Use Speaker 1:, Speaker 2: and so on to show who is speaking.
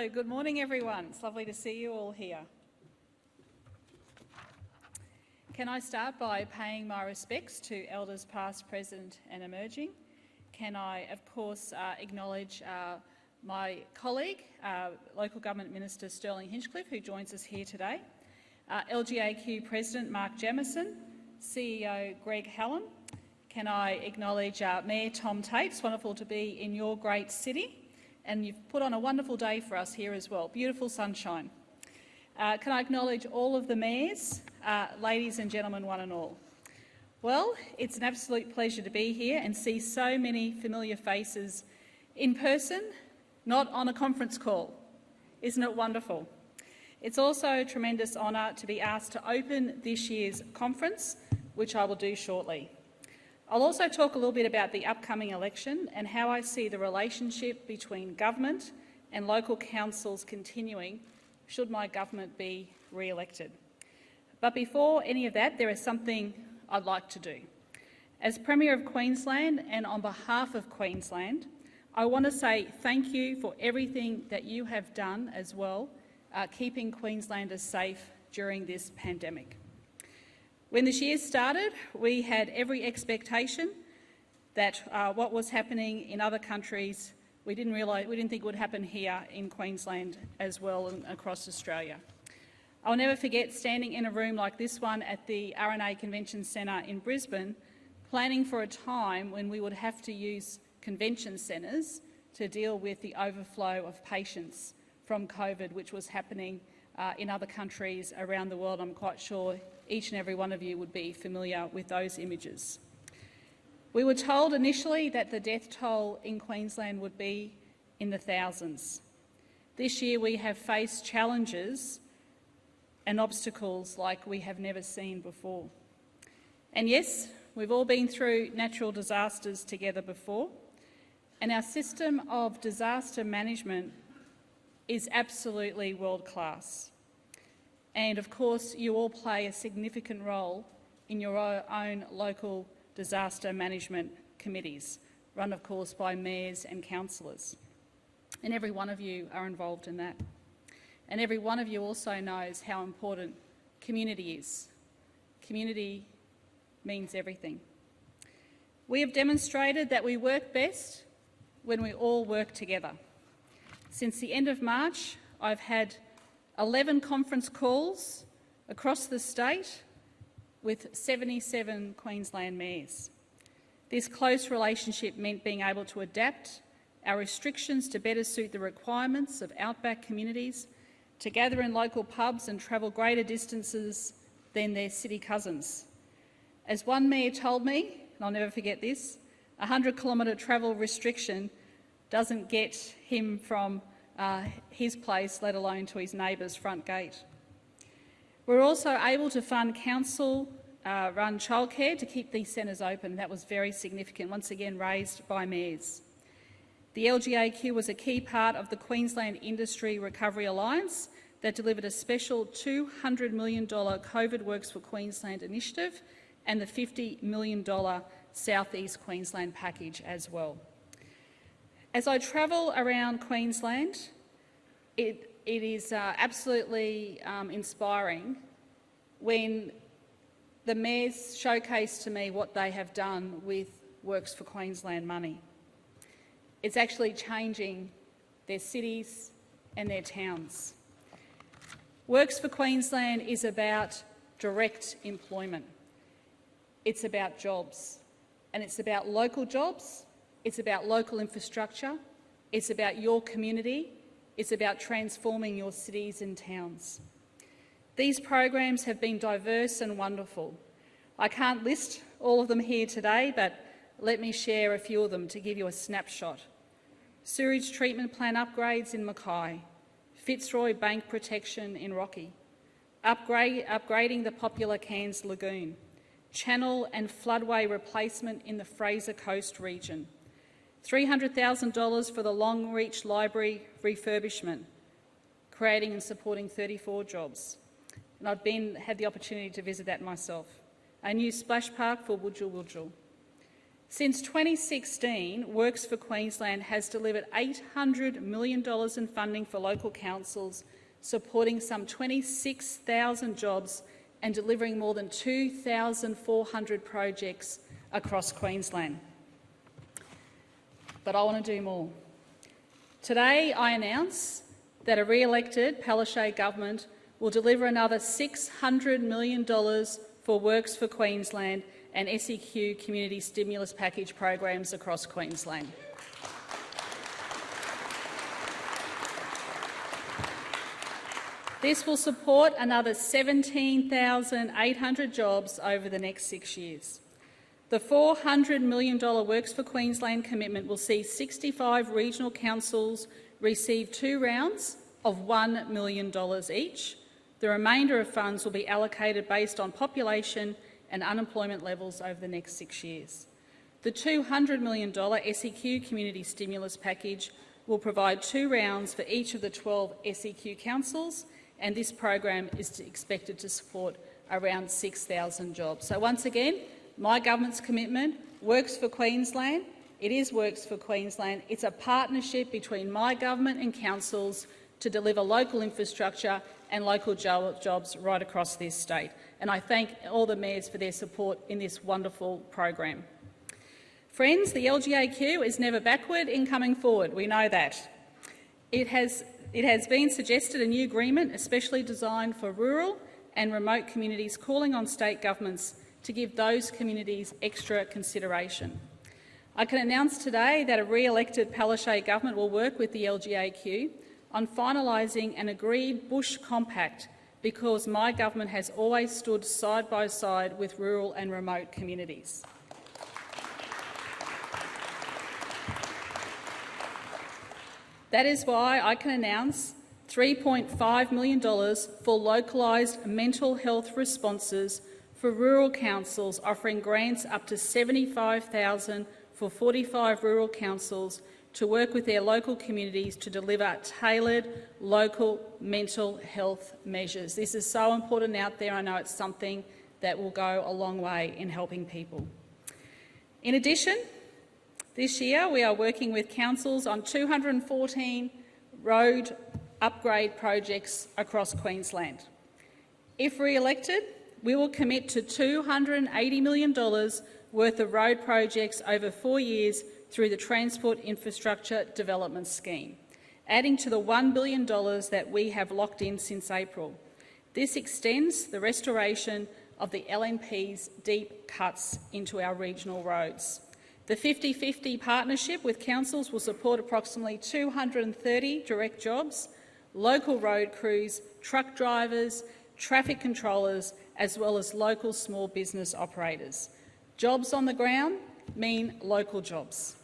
Speaker 1: So, good morning everyone. It's lovely to see you all here. Can I start by paying my respects to Elders past, present and emerging? Can I, of course, acknowledge my colleague, Local Government Minister Sterling Hinchcliffe, who joins us here today, LGAQ President Mark Jamieson, CEO Greg Hallam. Can I acknowledge Mayor Tom Tate? It's wonderful to be in your great city, and you've put on a wonderful day for us here as well. Beautiful sunshine. Can I acknowledge all of the mayors, ladies and gentlemen, one and all? Well, it's an absolute pleasure to be here and see so many familiar faces in person, not on a conference call. Isn't it wonderful? It's also a tremendous honour to be asked to open this year's conference, which I will do shortly. I'll also talk a little bit about the upcoming election and how I see the relationship between government and local councils continuing should my government be re-elected. But before any of that, there is something I'd like to do. As Premier of Queensland and on behalf of Queensland, I want to say thank you for everything that you have done as well, keeping Queenslanders safe during this pandemic. When this year started, we had every expectation that what was happening in other countries, we didn't think would happen here in Queensland as well and across Australia. I'll never forget standing in a room like this one at the RNA Convention Centre in Brisbane, planning for a time when we would have to use convention centres to deal with the overflow of patients from COVID, which was happening in other countries around the world. I'm quite sure each and every one of you would be familiar with those images. We were told initially that the death toll in Queensland would be in the thousands. This year we have faced challenges and obstacles like we have never seen before. And yes, we've all been through natural disasters together before, and our system of disaster management is absolutely world-class. And of course, you all play a significant role in your own local disaster management committees, run of course by mayors and councillors. And every one of you are involved in that. And every one of you also knows how important community is. Community means everything. We have demonstrated that we work best when we all work together. Since the end of March, I've had 11 conference calls across the state with 77 Queensland mayors. This close relationship meant being able to adapt our restrictions to better suit the requirements of outback communities, to gather in local pubs and travel greater distances than their city cousins. As one mayor told me, and I'll never forget this, a 100-kilometre travel restriction doesn't get him from his place, let alone to his neighbour's front gate. We're also able to fund council-run childcare to keep these centres open. That was very significant, once again raised by mayors. The LGAQ was a key part of the Queensland Industry Recovery Alliance that delivered a special $200 million COVID Works for Queensland initiative and the $50 million South East Queensland package as well. As I travel around Queensland, it is absolutely inspiring when the mayors showcase to me what they have done with Works for Queensland money. It's actually changing their cities and their towns. Works for Queensland is about direct employment. It's about jobs, and it's about local jobs. It's about local infrastructure, it's about your community, it's about transforming your cities and towns. These programs have been diverse and wonderful. I can't list all of them here today, but let me share a few of them to give you a snapshot. Sewage treatment plant upgrades in Mackay, Fitzroy Bank protection in Rocky, upgrading the popular Cairns Lagoon, channel and floodway replacement in the Fraser Coast region, $300,000 for the Longreach Library refurbishment, creating and supporting 34 jobs. And I've had the opportunity to visit that myself. A new splash park for Wujal Wujal. Since 2016, Works for Queensland has delivered $800 million in funding for local councils, supporting some 26,000 jobs and delivering more than 2,400 projects across Queensland. But I want to do more. Today I announce that a re-elected Palaszczuk government will deliver another $600 million for Works for Queensland and SEQ community stimulus package programs across Queensland. This will support another 17,800 jobs over the next 6 years. The $400 million Works for Queensland commitment will see 65 regional councils receive 2 rounds of $1 million each. The remainder of funds will be allocated based on population and unemployment levels over the next 6 years. The $200 million SEQ community stimulus package will provide 2 rounds for each of the 12 SEQ councils, and this program is expected to support around 6,000 jobs. So once again, my government's commitment, Works for Queensland. It is Works for Queensland. It's a partnership between my government and councils to deliver local infrastructure and local jobs right across this state. And I thank all the mayors for their support in this wonderful program. Friends, the LGAQ is never backward in coming forward. We know that. It has been suggested a new agreement especially designed for rural and remote communities, calling on state governments to give those communities extra consideration. I can announce today that a re-elected Palaszczuk government will work with the LGAQ on finalising an agreed bush compact, because my government has always stood side by side with rural and remote communities. That is why I can announce $3.5 million for localised mental health responses for rural councils, offering grants up to $75,000 for 45 rural councils to work with their local communities to deliver tailored local mental health measures. This is so important out there. I know it's something that will go a long way in helping people. In addition, this year we are working with councils on 214 road upgrade projects across Queensland. If re-elected, we will commit to $280 million worth of road projects over 4 years through the Transport Infrastructure Development Scheme, adding to the $1 billion that we have locked in since April. This extends the restoration of the LNP's deep cuts into our regional roads. The 50-50 partnership with councils will support approximately 230 direct jobs, local road crews, truck drivers, traffic controllers, as well as local small business operators. Jobs on the ground mean local jobs.